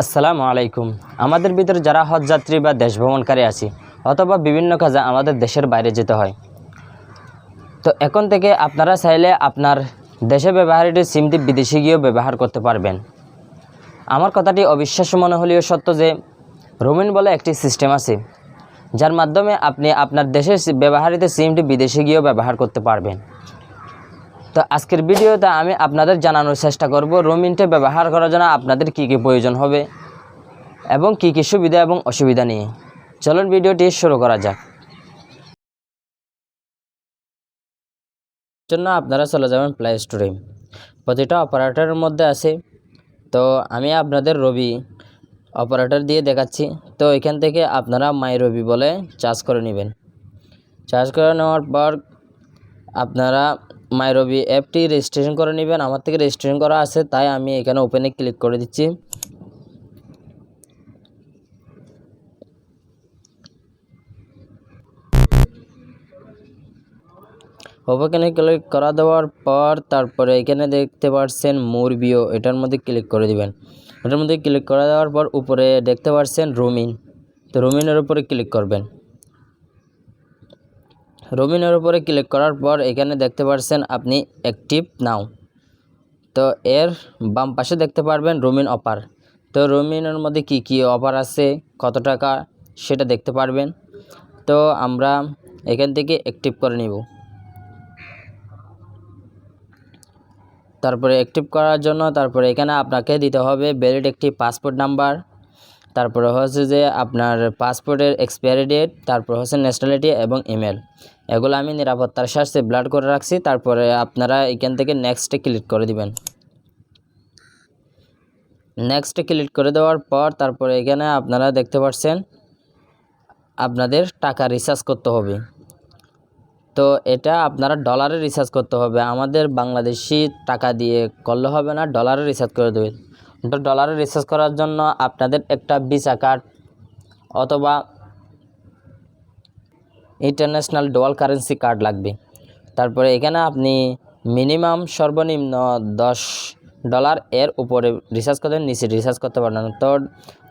আসসালামু আলাইকুম। আমাদের ভিতরে যারা হজ যাত্রী বা দেশ ভ্রমণকারী আছি অথবা বিভিন্ন কাজে আমাদের দেশের বাইরে যেতে হয়, তো এখন থেকে আপনারা চাইলে আপনার দেশে ব্যবহৃত সিমটি বিদেশে গিয়েও ব্যবহার করতে পারবেন। আমার কথাটি অবিশ্বাস্য মনে হলেও সত্য যে রোমিন বলে একটি সিস্টেম আছে যার মাধ্যমে আপনি আপনার দেশের ব্যবহৃত সিমটি বিদেশে গিয়েও ব্যবহার করতে পারবেন। তো আজকের ভিডিওতে আমি আপনাদের জানানোর চেষ্টা করব রোমিনটা ব্যবহার করার জন্য আপনাদের কী কী প্রয়োজন হবে এবং কী কী সুবিধা এবং অসুবিধা নিয়ে। চলুন ভিডিওটি শুরু করা যাক। জন্য আপনারা চলে যাবেন প্লে স্টোরে। প্রতিটা অপারেটরের মধ্যে আছে, তো আমি আপনাদের রবি অপারেটর দিয়ে দেখাচ্ছি। তো এখান থেকে আপনারা মাই রবি বলে চার্জ করে নেবেন। চার্জ করে নেওয়ার পর আপনারা মাই রবি অ্যাপটি রেজিস্ট্রেশন করে নেবেন। আমার থেকে রেজিস্ট্রেশন করা আছে, তাই আমি এখানে ওপেনে ক্লিক করে দিচ্ছি। ওপেনে ক্লিক করা দেওয়ার পর তারপরে এখানে দেখতে পাচ্ছেন মোর ভিউ, এটার মধ্যে ক্লিক করে দিবেন। এটার মধ্যে ক্লিক করে দেওয়ার পর উপরে দেখতে পাচ্ছেন রোমিন, তো রোমিনের উপরে ক্লিক করবেন। রোমিনের উপরে ক্লিক করার পর এখানে দেখতে পাচ্ছেন আপনি অ্যাক্টিভ নাও, তো এর বাম পাশে দেখতে পারবেন রোমিন অফার। তো রোমিনের মধ্যে কি কি অফার আছে, কত টাকা, সেটা দেখতে পারবেন। তো আমরা এখান থেকে অ্যাক্টিভ করে নিব। তারপরে অ্যাক্টিভ করার জন্য তারপরে এখানে আপনাকে দিতে হবে ভ্যালিড একটি পাসপোর্ট নাম্বার, তারপরে হচ্ছে যে আপনার পাসপোর্টের এক্সপায়ারি ডেট, তারপর হচ্ছে ন্যাশনালিটি এবং ইমেল। এগুলো আমি নিরাপত্তার স্বার্থে ব্লাড করে রাখছি। তারপরে আপনারা এখান থেকে নেক্সটে ক্লিক করে দিবেন। নেক্সটে ক্লিক করে দেওয়ার পর তারপরে এখানে আপনারা দেখতে পাচ্ছেন আপনাদের টাকা রিচার্জ করতে হবে। তো এটা আপনারা ডলারে রিচার্জ করতে হবে, আমাদের বাংলাদেশি টাকা দিয়ে করলে হবে না, ডলারে রিচার্জ করে দেবেন। তো ডলারে রিচার্জ করার জন্য আপনাদের একটা ভিসা কার্ড অথবা ইন্টারন্যাশনাল ডুয়াল কারেন্সি কার্ড লাগবে। তারপরে এখানে আপনি মিনিমাম সর্বনিম্ন $10 এর উপরে রিচার্জ করতে, নিচে রিচার্জ করতে পারবেন। তো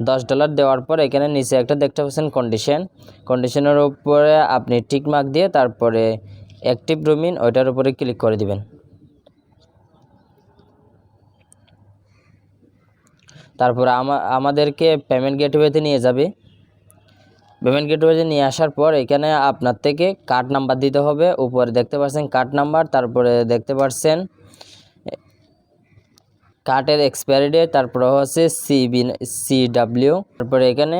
$10 দেওয়ার পর এখানে নিচে একটা দেখতে পাচ্ছেন কন্ডিশনের উপরে আপনি টিক মার্ক দিয়ে তারপরে অ্যাক্টিভ রোমিন ওইটার উপরে ক্লিক করে দিবেন। তারপরে আমাদেরকে পেমেন্ট গেটওয়েতে নিয়ে যাবে। পেমেন্ট গেটওয়েতে নিয়ে আসার পর এখানে আপনার থেকে কার্ড নাম্বার দিতে হবে। উপরে দেখতে পাচ্ছেন কার্ড নাম্বার, তারপরে দেখতে পাচ্ছেন কার্ডের এক্সপায়ারি ডেট, তারপরে হচ্ছে CW, তারপরে এখানে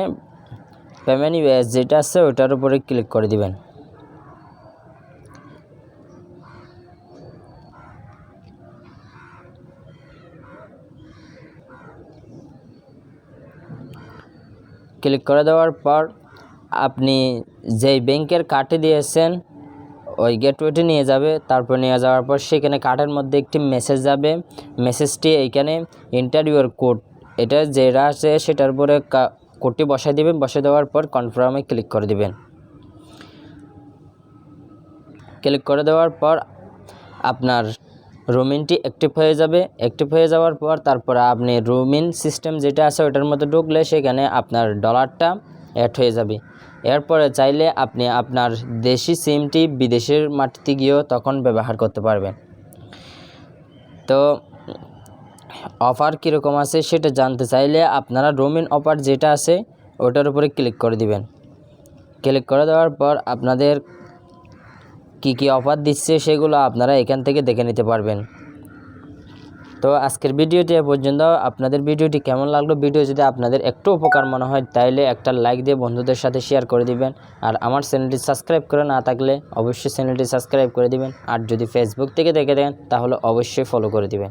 পেমেন্ট ইউএস যেটা আছে ওটার উপরে ক্লিক করে দিবেন। ক্লিক করে দেওয়ার পর আপনি যেই ব্যাংকের কার্ডটি দিয়েছেন ওই গেটওয়েতে নিয়ে যাবে। তারপর নিয়ে যাওয়ার পর সেখানে কার্ডের মধ্যে একটি মেসেজ যাবে। মেসেজটি এইখানে এন্টার ইউর কোড, এটা যেটা আছে সেটার উপরে কোডটি বসাই দিবেন। বসাই দেওয়ার পর কনফার্মে ক্লিক করে দিবেন। ক্লিক করে দেওয়ার পর আপনার রোমিনটি অ্যাক্টিভ হয়ে যাবে। অ্যাক্টিভ হয়ে যাওয়ার পর তারপরে আপনি রোমিন সিস্টেম যেটা আছে ওটার মধ্যে ঢুকলে সেখানে আপনার ডলারটা অ্যাড হয়ে যাবে। এরপরে চাইলে আপনি আপনার দেশি সিমটি বিদেশের মাটিতে গিয়েও তখন ব্যবহার করতে পারবেন। তো অফার কীরকম আছে সেটা জানতে চাইলে আপনারা রোমিন অফার যেটা আছে ওটার উপরে ক্লিক করে দিবেন। ক্লিক করে দেওয়ার পর আপনাদের কি কি অফার দিচ্ছে সেগুলো আপনারা এখান থেকে দেখে নিতে পারবেন। তো আজকের ভিডিওটি এ পর্যন্ত। আপনাদের ভিডিওটি কেমন লাগলো, ভিডিও যদি আপনাদের একটু উপকার মনে হয় তাইলে একটা লাইক দিয়ে বন্ধুদের সাথে শেয়ার করে দিবেন। আর আমার চ্যানেলটি সাবস্ক্রাইব করে না থাকলে অবশ্যই চ্যানেলটি সাবস্ক্রাইব করে দিবেন। আর যদি ফেসবুক থেকে দেখে দেন তাহলে অবশ্যই ফলো করে দিবেন।